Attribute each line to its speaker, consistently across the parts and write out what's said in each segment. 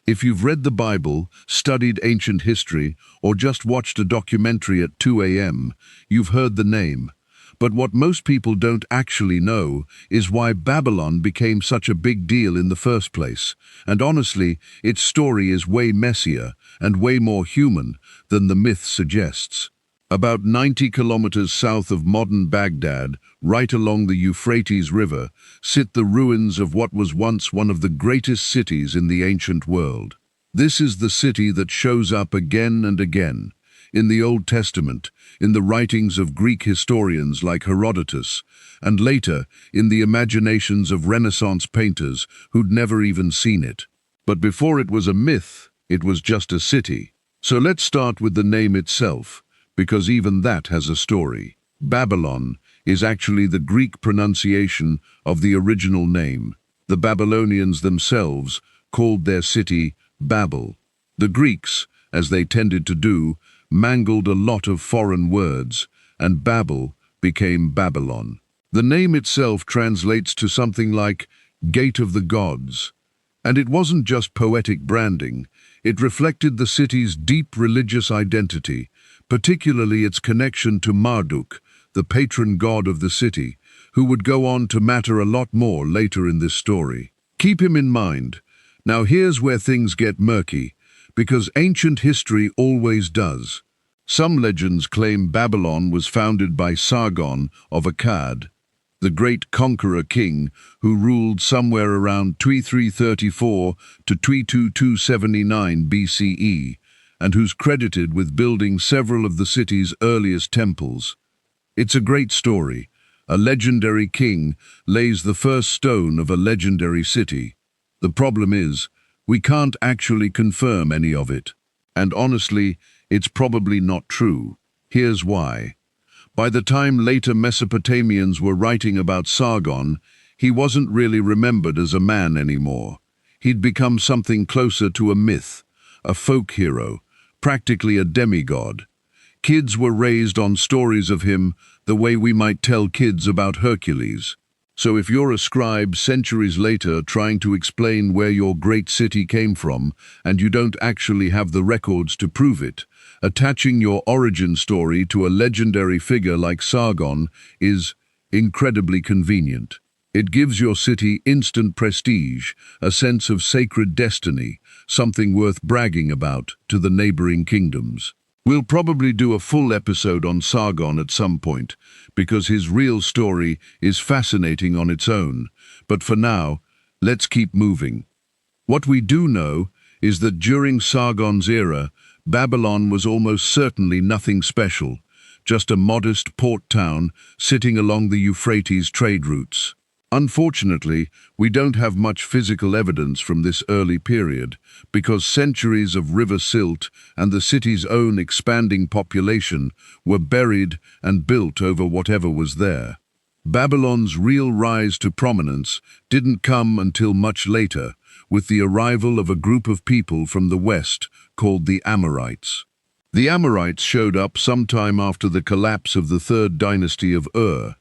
Speaker 1: If you've read the Bible, studied ancient history, or just watched a documentary at 2 a.m., you've heard the name. But what most people don't actually know is why Babylon became such a big deal in the first place. And honestly, its story is way messier and way more human than the myth suggests. About 90 kilometers south of modern Baghdad, right along the Euphrates River, sit the ruins of what was once one of the greatest cities in the ancient world. This is the city that shows up again and again, in the Old Testament, in the writings of Greek historians like Herodotus, and later in the imaginations of Renaissance painters who'd never even seen it. But before it was a myth, it was just a city. So let's start with the name itself, because even that has a story. Babylon is actually the Greek pronunciation of the original name. The Babylonians themselves called their city Babel. The Greeks, as they tended to do, mangled a lot of foreign words, and Babel became Babylon. The name itself translates to something like Gate of the Gods. And it wasn't just poetic branding, it reflected the city's deep religious identity, particularly its connection to Marduk, the patron god of the city, who would go on to matter a lot more later in this story. Keep him in mind. Now here's where things get murky, because ancient history always does. Some legends claim Babylon was founded by Sargon of Akkad, the great conqueror king who ruled somewhere around 2334 to 2279 BCE, and who's credited with building several of the city's earliest temples. It's a great story. A legendary king lays the first stone of a legendary city. The problem is, we can't actually confirm any of it. And honestly, it's probably not true. Here's why. By the time later Mesopotamians were writing about Sargon, he wasn't really remembered as a man anymore. He'd become something closer to a myth, a folk hero, practically a demigod. Kids were raised on stories of him the way we might tell kids about Hercules. So if you're a scribe centuries later trying to explain where your great city came from, and you don't actually have the records to prove it, attaching your origin story to a legendary figure like Sargon is incredibly convenient. It gives your city instant prestige, a sense of sacred destiny, something worth bragging about to the neighboring kingdoms. We'll probably do a full episode on Sargon at some point, because his real story is fascinating on its own. But for now, let's keep moving. What we do know is that during Sargon's era, Babylon was almost certainly nothing special, just a modest port town sitting along the Euphrates trade routes. Unfortunately, we don't have much physical evidence from this early period, because centuries of river silt and the city's own expanding population were buried and built over whatever was there. Babylon's real rise to prominence didn't come until much later, with the arrival of a group of people from the west called the Amorites. The Amorites showed up sometime after the collapse of the third dynasty of Ur,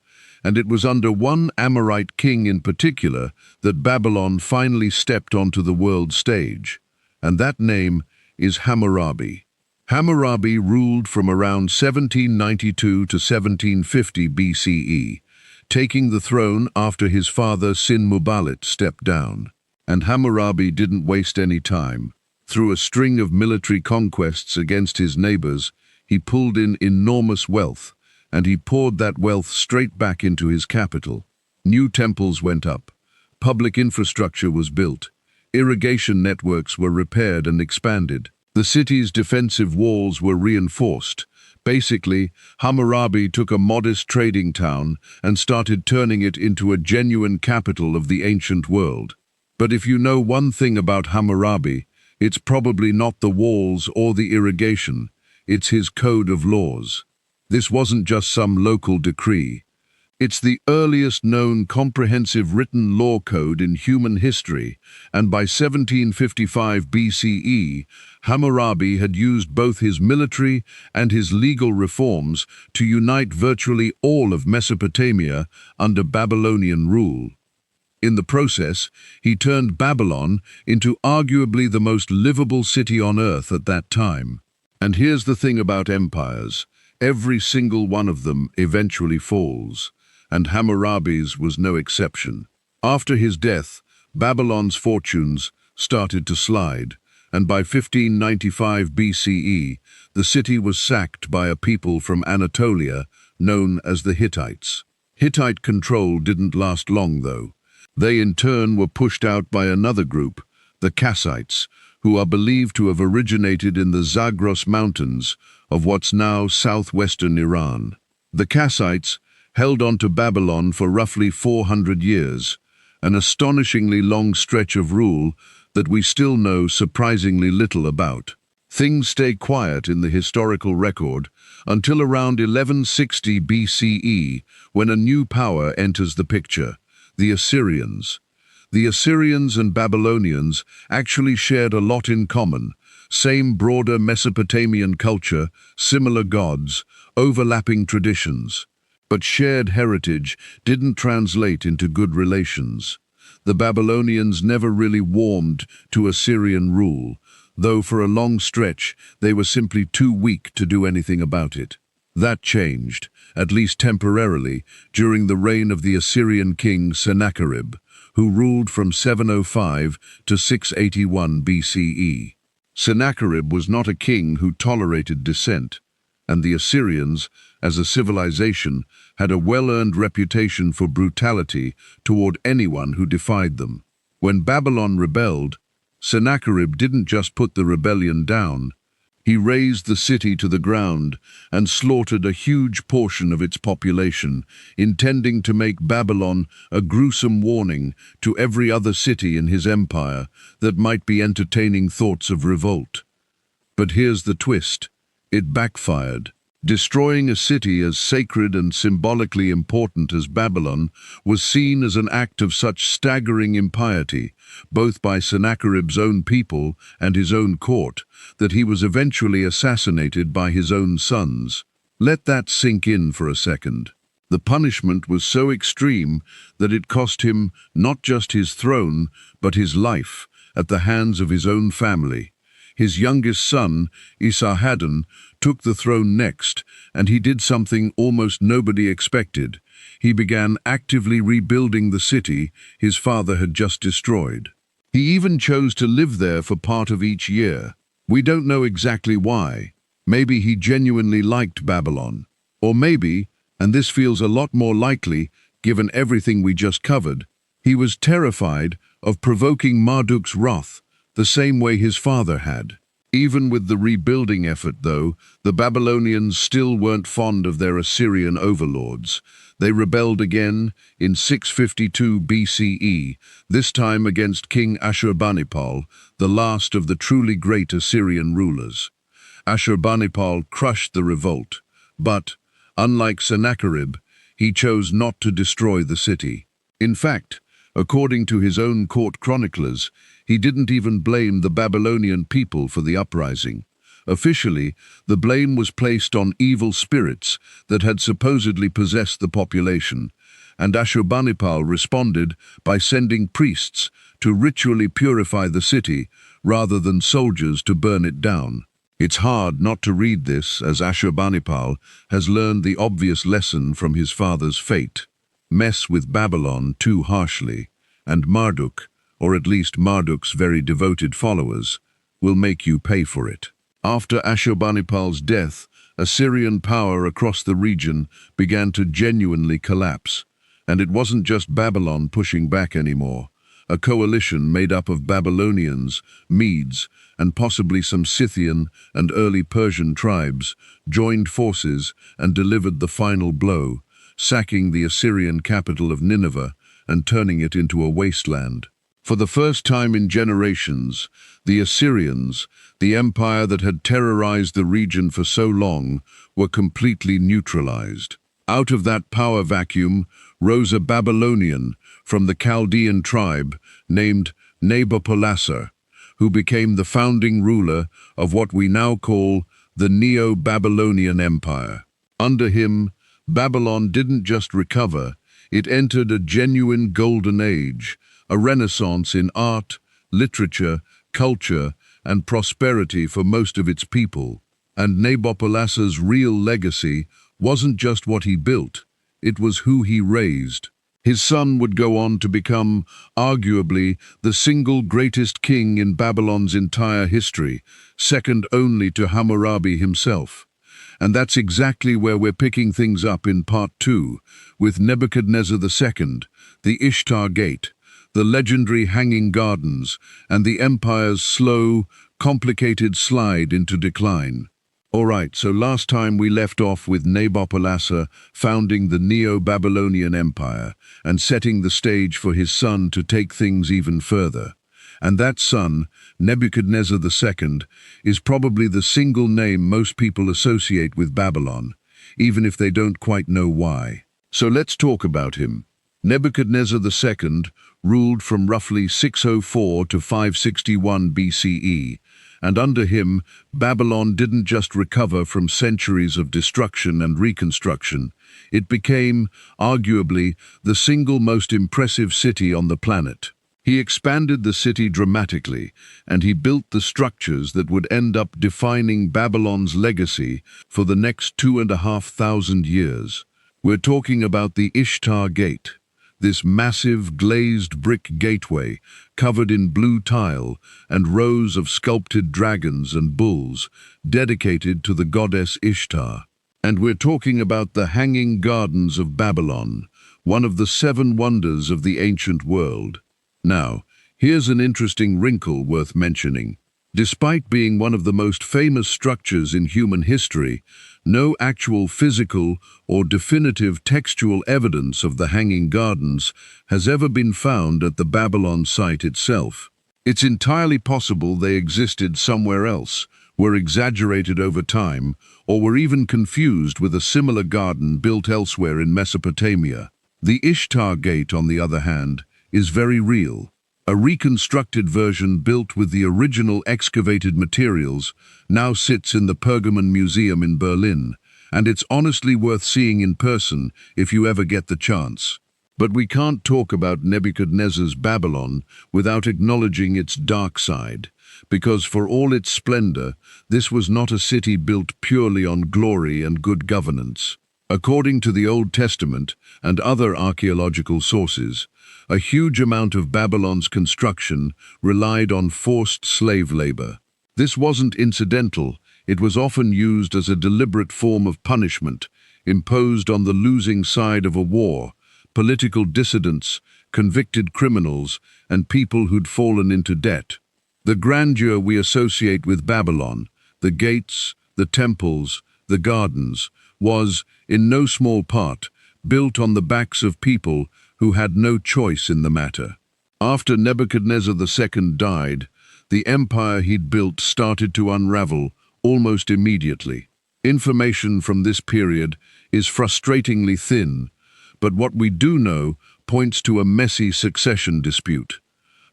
Speaker 1: and it was under one Amorite king in particular that Babylon finally stepped onto the world stage, and that name is Hammurabi. Hammurabi ruled from around 1792 to 1750 BCE, taking the throne after his father Sin-Muballit stepped down. And Hammurabi didn't waste any time. Through a string of military conquests against his neighbors, he pulled in enormous wealth, and he poured that wealth straight back into his capital. New temples went up, public infrastructure was built, irrigation networks were repaired and expanded, the city's defensive walls were reinforced. Basically, Hammurabi took a modest trading town and started turning it into a genuine capital of the ancient world. But if you know one thing about Hammurabi, it's probably not the walls or the irrigation, it's his code of laws. This wasn't just some local decree. It's the earliest known comprehensive written law code in human history, and by 1755 BCE, Hammurabi had used both his military and his legal reforms to unite virtually all of Mesopotamia under Babylonian rule. In the process, he turned Babylon into arguably the most livable city on earth at that time. And here's the thing about empires. Every single one of them eventually falls, and Hammurabi's was no exception. After his death, Babylon's fortunes started to slide, and by 1595 BCE, the city was sacked by a people from Anatolia known as the Hittites. Hittite control didn't last long, though. They in turn were pushed out by another group, the Kassites, who are believed to have originated in the Zagros Mountains of what's now southwestern Iran. The Kassites held on to Babylon for roughly 400 years, an astonishingly long stretch of rule that we still know surprisingly little about. Things stay quiet in the historical record until around 1160 BCE, when a new power enters the picture, the Assyrians. The Assyrians and Babylonians actually shared a lot in common: same broader Mesopotamian culture, similar gods, overlapping traditions. But shared heritage didn't translate into good relations. The Babylonians never really warmed to Assyrian rule, though for a long stretch they were simply too weak to do anything about it. That changed, at least temporarily, during the reign of the Assyrian king Sennacherib, who ruled from 705 to 681 BCE. Sennacherib was not a king who tolerated dissent, and the Assyrians, as a civilization, had a well-earned reputation for brutality toward anyone who defied them. When Babylon rebelled, Sennacherib didn't just put the rebellion down. He razed the city to the ground and slaughtered a huge portion of its population, intending to make Babylon a gruesome warning to every other city in his empire that might be entertaining thoughts of revolt. But here's the twist. It backfired. Destroying a city as sacred and symbolically important as Babylon was seen as an act of such staggering impiety, both by Sennacherib's own people and his own court, that he was eventually assassinated by his own sons. Let that sink in for a second. The punishment was so extreme that it cost him not just his throne, but his life, at the hands of his own family. His youngest son, Esarhaddon, took the throne next, and he did something almost nobody expected. He began actively rebuilding the city his father had just destroyed. He even chose to live there for part of each year. We don't know exactly why. Maybe he genuinely liked Babylon. Or maybe, and this feels a lot more likely given everything we just covered, he was terrified of provoking Marduk's wrath the same way his father had. Even with the rebuilding effort, though, the Babylonians still weren't fond of their Assyrian overlords. They rebelled again in 652 BCE, this time against King Ashurbanipal, the last of the truly great Assyrian rulers. Ashurbanipal crushed the revolt, but, unlike Sennacherib, he chose not to destroy the city. In fact, according to his own court chroniclers, he didn't even blame the Babylonian people for the uprising. Officially, the blame was placed on evil spirits that had supposedly possessed the population, and Ashurbanipal responded by sending priests to ritually purify the city rather than soldiers to burn it down. It's hard not to read this, as Ashurbanipal has learned the obvious lesson from his father's fate. Mess with Babylon too harshly, and Marduk, or at least Marduk's very devoted followers, will make you pay for it. After Ashurbanipal's death, Assyrian power across the region began to genuinely collapse. And it wasn't just Babylon pushing back anymore. A coalition made up of Babylonians, Medes, and possibly some Scythian and early Persian tribes joined forces and delivered the final blow, sacking the Assyrian capital of Nineveh and turning it into a wasteland. For the first time in generations, the Assyrians, the empire that had terrorized the region for so long, were completely neutralized. Out of that power vacuum rose a Babylonian from the Chaldean tribe named Nabopolassar, who became the founding ruler of what we now call the Neo-Babylonian Empire. Under him, Babylon didn't just recover, It entered a genuine golden age, a renaissance in art, literature, culture, and prosperity for most of its people. And Nabopolassar's real legacy wasn't just what he built, it was who he raised. His son would go on to become, arguably, the single greatest king in Babylon's entire history, second only to Hammurabi himself. And that's exactly where we're picking things up in part 2, with Nebuchadnezzar II, the Ishtar Gate, the legendary Hanging Gardens, and the empire's slow, complicated slide into decline. Alright, so last time we left off with Nabopolassar founding the Neo-Babylonian Empire and setting the stage for his son to take things even further. And that son, Nebuchadnezzar II, is probably the single name most people associate with Babylon, even if they don't quite know why. So let's talk about him. Nebuchadnezzar II ruled from roughly 604 to 561 BCE, and under him, Babylon didn't just recover from centuries of destruction and reconstruction. It became, arguably, the single most impressive city on the planet. He expanded the city dramatically, and he built the structures that would end up defining Babylon's legacy for the next 2,500 years. We're talking about the Ishtar Gate, this massive glazed brick gateway covered in blue tile and rows of sculpted dragons and bulls dedicated to the goddess Ishtar. And we're talking about the Hanging Gardens of Babylon, one of the 7 wonders of the ancient world. Now, here's an interesting wrinkle worth mentioning. Despite being one of the most famous structures in human history, no actual physical or definitive textual evidence of the Hanging Gardens has ever been found at the Babylon site itself. It's entirely possible they existed somewhere else, were exaggerated over time, or were even confused with a similar garden built elsewhere in Mesopotamia. The Ishtar Gate, on the other hand, is very real. A reconstructed version built with the original excavated materials now sits in the Pergamon Museum in Berlin, and it's honestly worth seeing in person if you ever get the chance. But we can't talk about Nebuchadnezzar's Babylon without acknowledging its dark side, because for all its splendor, this was not a city built purely on glory and good governance. According to the Old Testament and other archaeological sources, a huge amount of Babylon's construction relied on forced slave labor. This wasn't incidental, it was often used as a deliberate form of punishment, imposed on the losing side of a war, political dissidents, convicted criminals, and people who'd fallen into debt. The grandeur we associate with Babylon, the gates, the temples, the gardens, was, in no small part, built on the backs of people who had no choice in the matter. After Nebuchadnezzar II died, the empire he'd built started to unravel almost immediately. Information from this period is frustratingly thin, but what we do know points to a messy succession dispute,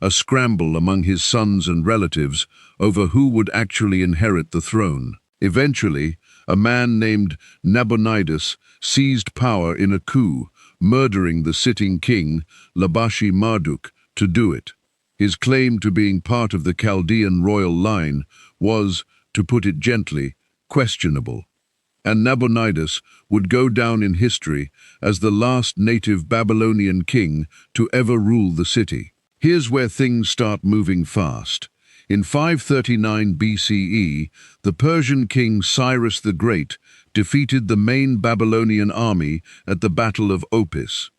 Speaker 1: a scramble among his sons and relatives over who would actually inherit the throne. Eventually, a man named Nabonidus seized power in a coup, murdering the sitting king, Labashi Marduk, to do it. His claim to being part of the Chaldean royal line was, to put it gently, questionable. And Nabonidus would go down in history as the last native Babylonian king to ever rule the city. Here's where things start moving fast. In 539 BCE, the Persian king Cyrus the Great defeated the main Babylonian army at the Battle of Opis.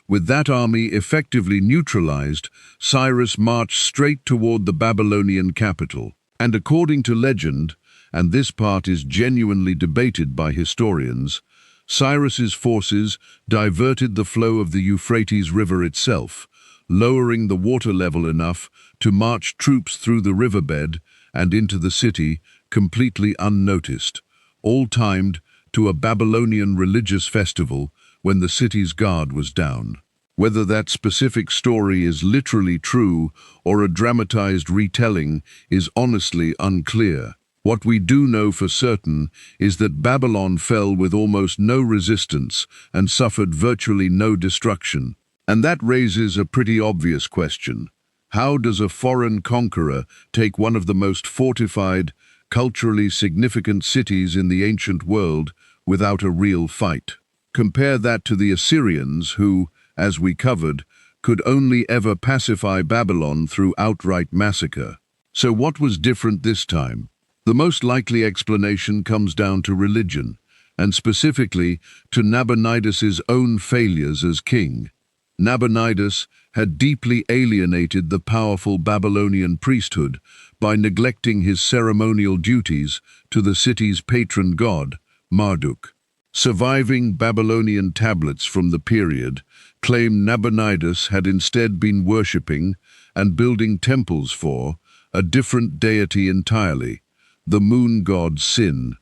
Speaker 1: With that army effectively neutralized, Cyrus marched straight toward the Babylonian capital. And according to legend, and this part is genuinely debated by historians, Cyrus's forces diverted the flow of the Euphrates River itself, lowering the water level enough to march troops through the riverbed and into the city completely unnoticed, all timed to a Babylonian religious festival when the city's guard was down. Whether that specific story is literally true or a dramatized retelling is honestly unclear. What we do know for certain is that Babylon fell with almost no resistance and suffered virtually no destruction. And that raises a pretty obvious question. How does a foreign conqueror take one of the most fortified, culturally significant cities in the ancient world without a real fight? Compare that to the Assyrians who, as we covered, could only ever pacify Babylon through outright massacre. So what was different this time? The most likely explanation comes down to religion, and specifically to Nabonidus's own failures as king. Nabonidus had deeply alienated the powerful Babylonian priesthood by neglecting his ceremonial duties to the city's patron god, Marduk. Surviving Babylonian tablets from the period claim Nabonidus had instead been worshipping and building temples for a different deity entirely, the moon god Sin.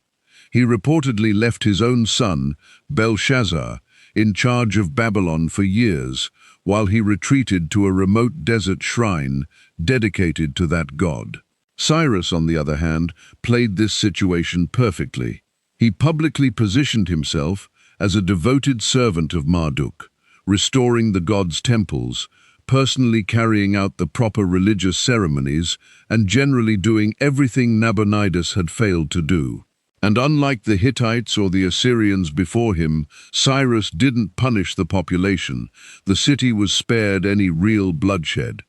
Speaker 1: He reportedly left his own son, Belshazzar, in charge of Babylon for years, while he retreated to a remote desert shrine dedicated to that god. Cyrus, on the other hand, played this situation perfectly. He publicly positioned himself as a devoted servant of Marduk, restoring the god's temples, personally carrying out the proper religious ceremonies, and generally doing everything Nabonidus had failed to do. And unlike the Hittites or the Assyrians before him, Cyrus didn't punish the population. The city was spared any real bloodshed.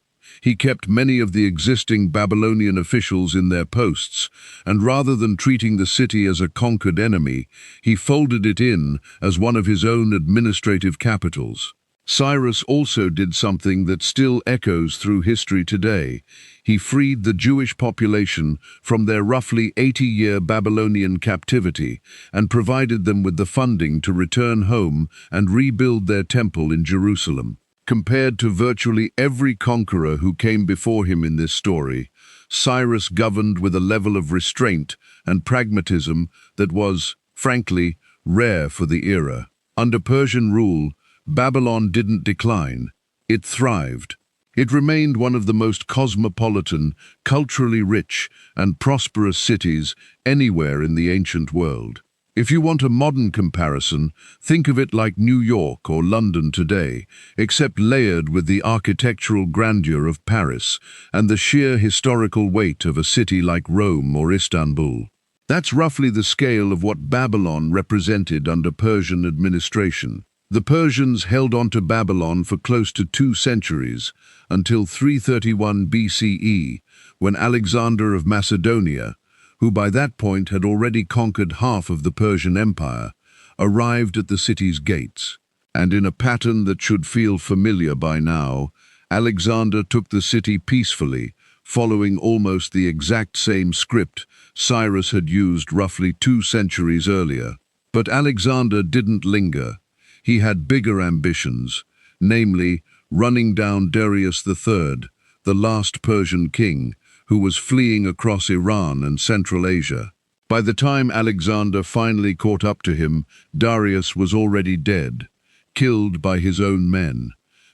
Speaker 1: He kept many of the existing Babylonian officials in their posts, and rather than treating the city as a conquered enemy, he folded it in as one of his own administrative capitals. Cyrus also did something that still echoes through history today. He freed the Jewish population from their roughly 80-year Babylonian captivity and provided them with the funding to return home and rebuild their temple in Jerusalem. Compared to virtually every conqueror who came before him in this story, Cyrus governed with a level of restraint and pragmatism that was, frankly, rare for the era. Under Persian rule, Babylon didn't decline, it thrived. It remained one of the most cosmopolitan, culturally rich, and prosperous cities anywhere in the ancient world. If you want a modern comparison, think of it like New York or London today, except layered with the architectural grandeur of Paris and the sheer historical weight of a city like Rome or Istanbul. That's roughly the scale of what Babylon represented under Persian administration. The Persians held on to Babylon for close to 2 centuries, until 331 BCE, when Alexander of Macedonia, who by that point had already conquered half of the Persian Empire, arrived at the city's gates. And in a pattern that should feel familiar by now, Alexander took the city peacefully, following almost the exact same script Cyrus had used roughly 2 centuries earlier. But Alexander didn't linger. He had bigger ambitions, namely, running down Darius III, the last Persian king, who was fleeing across Iran and Central Asia. By the time Alexander finally caught up to him, Darius was already dead, killed by his own men.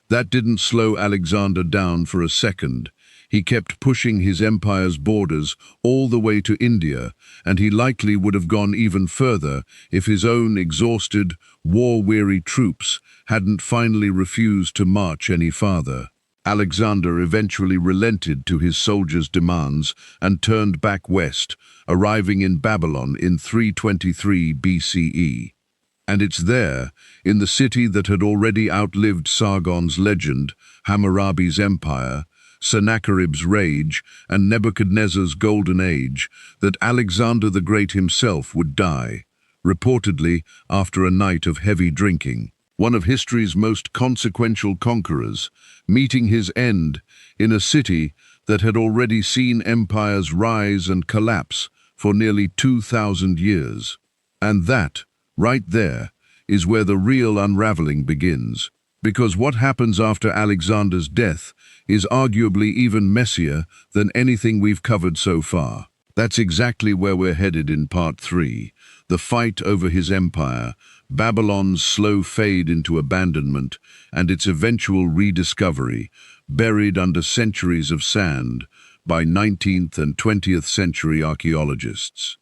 Speaker 1: That didn't slow Alexander down for a second. He kept pushing his empire's borders all the way to India, and he likely would have gone even further if his own exhausted, war-weary troops hadn't finally refused to march any farther. Alexander eventually relented to his soldiers' demands and turned back west, arriving in Babylon in 323 BCE. And it's there, in the city that had already outlived Sargon's legend, Hammurabi's empire, Sennacherib's rage, and Nebuchadnezzar's golden age, that Alexander the Great himself would die, reportedly after a night of heavy drinking. One of history's most consequential conquerors, meeting his end in a city that had already seen empires rise and collapse for nearly 2,000 years. And that, right there, is where the real unraveling begins. Because what happens after Alexander's death is arguably even messier than anything we've covered so far. That's exactly where we're headed in Part 3, the fight over his empire, Babylon's slow fade into abandonment, and its eventual rediscovery, buried under centuries of sand, by 19th and 20th century archaeologists.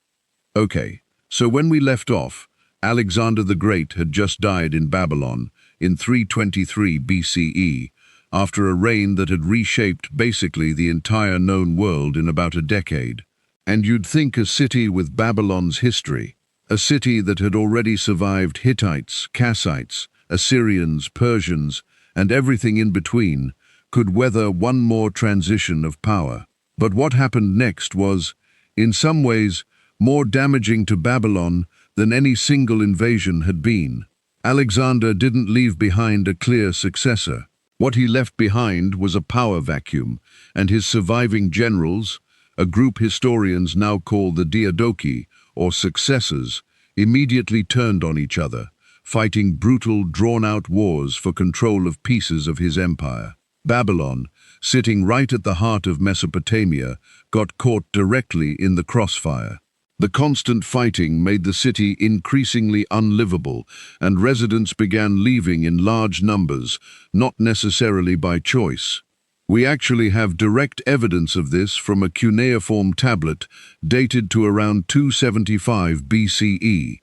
Speaker 1: Okay, so when we left off, Alexander the Great had just died in Babylon in 323 BCE, after a reign that had reshaped basically the entire known world in about a decade. And you'd think a city with Babylon's history, a city that had already survived Hittites, Kassites, Assyrians, Persians, and everything in between, could weather one more transition of power. But what happened next was, in some ways, more damaging to Babylon than any single invasion had been. Alexander didn't leave behind a clear successor. What he left behind was a power vacuum, and his surviving generals, a group historians now call the Diadochi, or successors, immediately turned on each other, fighting brutal, drawn-out wars for control of pieces of his empire. Babylon, sitting right at the heart of Mesopotamia, got caught directly in the crossfire. The constant fighting made the city increasingly unlivable, and residents began leaving in large numbers, not necessarily by choice. We actually have direct evidence of this from a cuneiform tablet dated to around 275 BCE,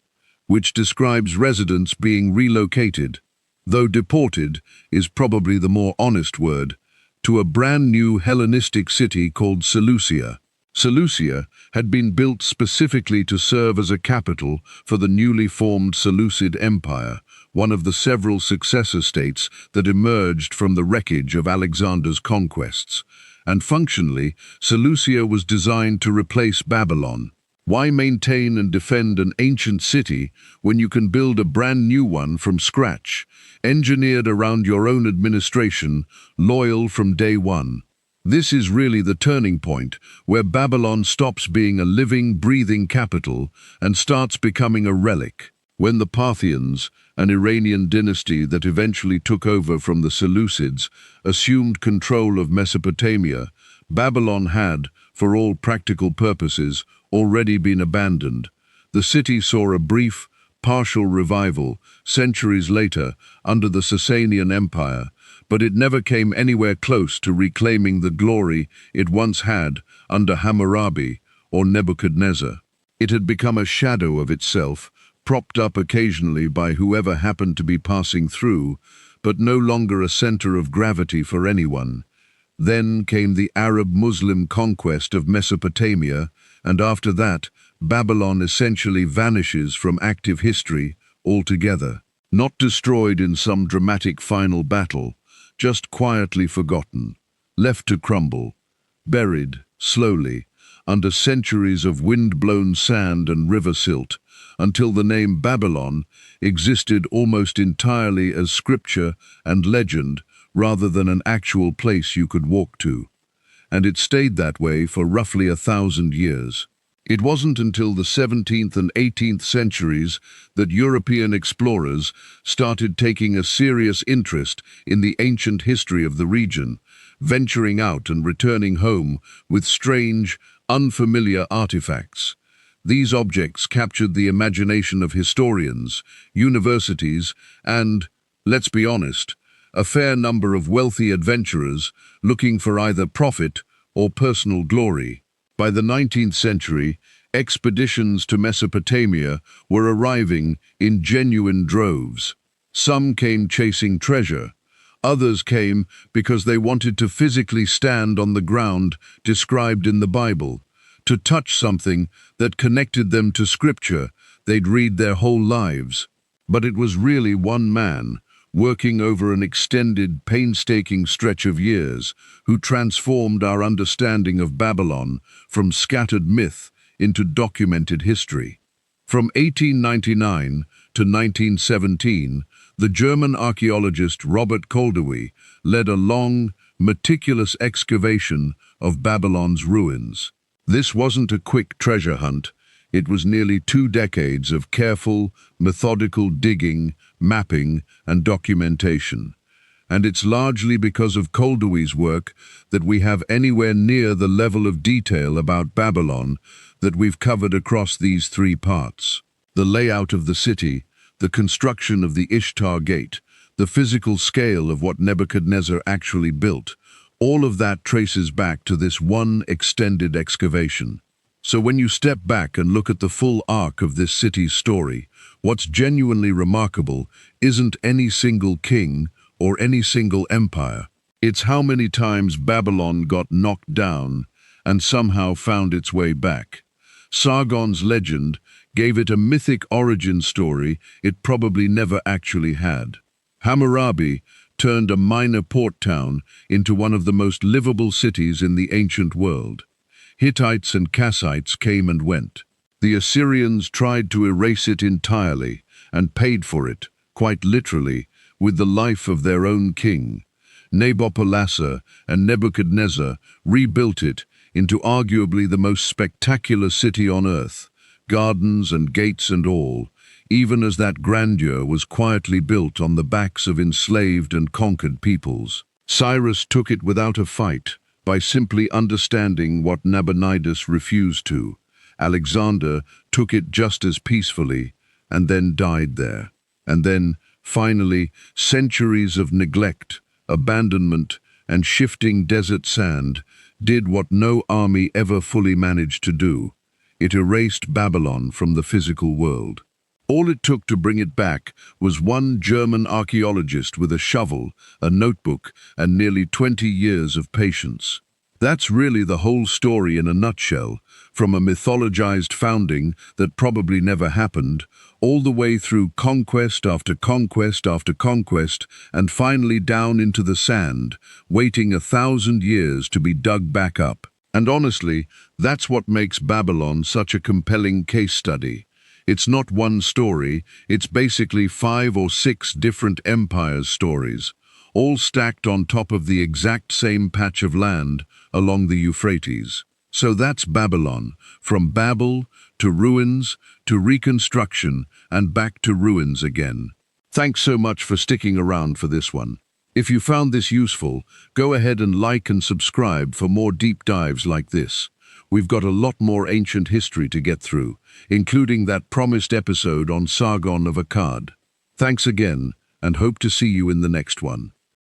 Speaker 1: which describes residents being relocated, though deported is probably the more honest word, to a brand new Hellenistic city called Seleucia. Seleucia had been built specifically to serve as a capital for the newly formed Seleucid Empire, one of the several successor states that emerged from the wreckage of Alexander's conquests. And functionally, Seleucia was designed to replace Babylon. Why maintain and defend an ancient city when you can build a brand new one from scratch, engineered around your own administration, loyal from day one? This is really the turning point, where Babylon stops being a living, breathing capital and starts becoming a relic. When the Parthians, an Iranian dynasty that eventually took over from the Seleucids, assumed control of Mesopotamia, Babylon had, for all practical purposes, already been abandoned. The city saw a brief, partial revival centuries later under the Sasanian Empire, but it never came anywhere close to reclaiming the glory it once had under Hammurabi or Nebuchadnezzar. It had become a shadow of itself, propped up occasionally by whoever happened to be passing through, but no longer a center of gravity for anyone. Then came the Arab-Muslim conquest of Mesopotamia, and after that, Babylon essentially vanishes from active history altogether. Not destroyed in some dramatic final battle, just quietly forgotten, left to crumble, buried, slowly, under centuries of wind-blown sand and river silt, until the name Babylon existed almost entirely as scripture and legend rather than an actual place you could walk to. And it stayed that way for roughly 1,000 years. It wasn't until the 17th and 18th centuries that European explorers started taking a serious interest in the ancient history of the region, venturing out and returning home with strange, unfamiliar artifacts. These objects captured the imagination of historians, universities, and, let's be honest, a fair number of wealthy adventurers looking for either profit or personal glory. By the 19th century, expeditions to Mesopotamia were arriving in genuine droves. Some came chasing treasure. Others came because they wanted to physically stand on the ground described in the Bible, to touch something that connected them to scripture they'd read their whole lives. But it was really one man, working over an extended, painstaking stretch of years, who transformed our understanding of Babylon from scattered myth into documented history. From 1899 to 1917, the German archaeologist Robert Koldewey led a long, meticulous excavation of Babylon's ruins. This wasn't a quick treasure hunt. It was nearly 2 decades of careful, methodical digging, mapping, and documentation. And it's largely because of Koldewey's work that we have anywhere near the level of detail about Babylon that we've covered across these 3 parts. The layout of the city, the construction of the Ishtar Gate, the physical scale of what Nebuchadnezzar actually built, All of that traces back to this one extended excavation. So when you step back and look at the full arc of this city's story, what's genuinely remarkable isn't any single king or any single empire. It's how many times Babylon got knocked down and somehow found its way back. Sargon's legend gave it a mythic origin story it probably never actually had. Hammurabi turned a minor port town into one of the most livable cities in the ancient world. Hittites and Kassites came and went. The Assyrians tried to erase it entirely and paid for it, quite literally, with the life of their own king. Nabopolassar and Nebuchadnezzar rebuilt it into arguably the most spectacular city on earth, gardens and gates and all, even as that grandeur was quietly built on the backs of enslaved and conquered peoples. Cyrus took it without a fight, by simply understanding what Nabonidus refused to. Alexander took it just as peacefully, and then died there. And then, finally, centuries of neglect, abandonment, and shifting desert sand did what no army ever fully managed to do. It erased Babylon from the physical world. All it took to bring it back was one German archaeologist with a shovel, a notebook, and nearly 20 years of patience. That's really the whole story in a nutshell, from a mythologized founding that probably never happened, all the way through conquest after conquest after conquest, and finally down into the sand, waiting 1,000 years to be dug back up. And honestly, that's what makes Babylon such a compelling case study. It's not one story, it's basically 5 or 6 different empires' stories, all stacked on top of the exact same patch of land along the Euphrates. So that's Babylon, from Babel to ruins to reconstruction and back to ruins again. Thanks so much for sticking around for this one. If you found this useful, go ahead and like and subscribe for more deep dives like this. We've got a lot more ancient history to get through, including that promised episode on Sargon of Akkad. Thanks again, and hope to see you in the next one.